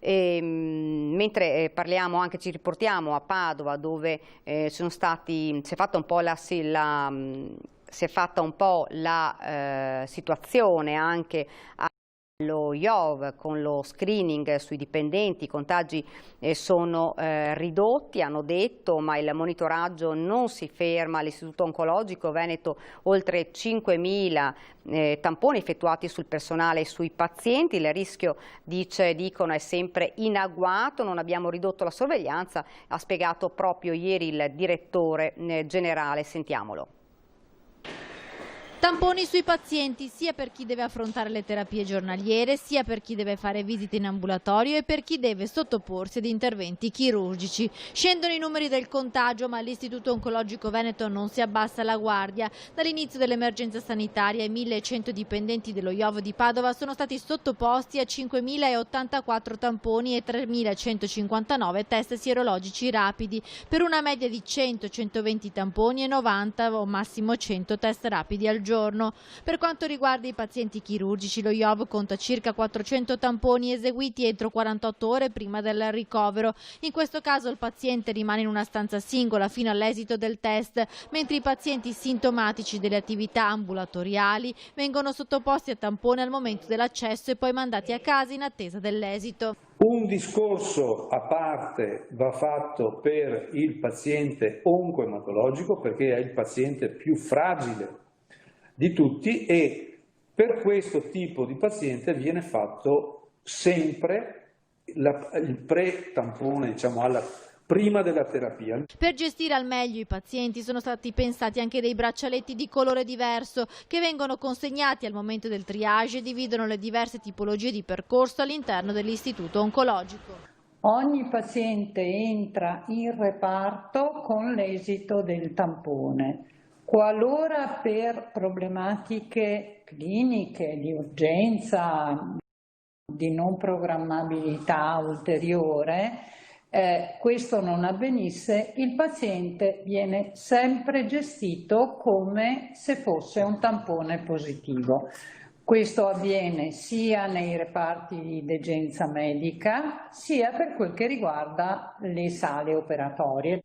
Mentre parliamo anche, ci riportiamo a Padova, dove si è fatta un po' la situazione anche allo IOV con lo screening sui dipendenti. I contagi sono ridotti, hanno detto, ma il monitoraggio non si ferma. All'Istituto Oncologico Veneto oltre 5.000 tamponi effettuati sul personale e sui pazienti. Il rischio, dicono, è sempre in agguato, non abbiamo ridotto la sorveglianza, ha spiegato proprio ieri il direttore generale. Sentiamolo. Tamponi sui pazienti sia per chi deve affrontare le terapie giornaliere, sia per chi deve fare visite in ambulatorio e per chi deve sottoporsi ad interventi chirurgici. Scendono i numeri del contagio, ma l'Istituto Oncologico Veneto non si abbassa la guardia. Dall'inizio dell'emergenza sanitaria i 1.100 dipendenti dello IOV di Padova sono stati sottoposti a 5.084 tamponi e 3.159 test sierologici rapidi, per una media di 100-120 tamponi e 90 o massimo 100 test rapidi al giorno. Per quanto riguarda i pazienti chirurgici, lo IOV conta circa 400 tamponi eseguiti entro 48 ore prima del ricovero. In questo caso il paziente rimane in una stanza singola fino all'esito del test, mentre i pazienti sintomatici delle attività ambulatoriali vengono sottoposti a tampone al momento dell'accesso e poi mandati a casa in attesa dell'esito. Un discorso a parte va fatto per il paziente oncoematologico, perché è il paziente più fragile di tutti, e per questo tipo di paziente viene fatto sempre il pre-tampone, diciamo, prima della terapia. Per gestire al meglio i pazienti sono stati pensati anche dei braccialetti di colore diverso che vengono consegnati al momento del triage e dividono le diverse tipologie di percorso all'interno dell'Istituto Oncologico. Ogni paziente entra in reparto con l'esito del tampone. Qualora per problematiche cliniche di urgenza, di non programmabilità ulteriore, questo non avvenisse, il paziente viene sempre gestito come se fosse un tampone positivo. Questo avviene sia nei reparti di degenza medica, sia per quel che riguarda le sale operatorie.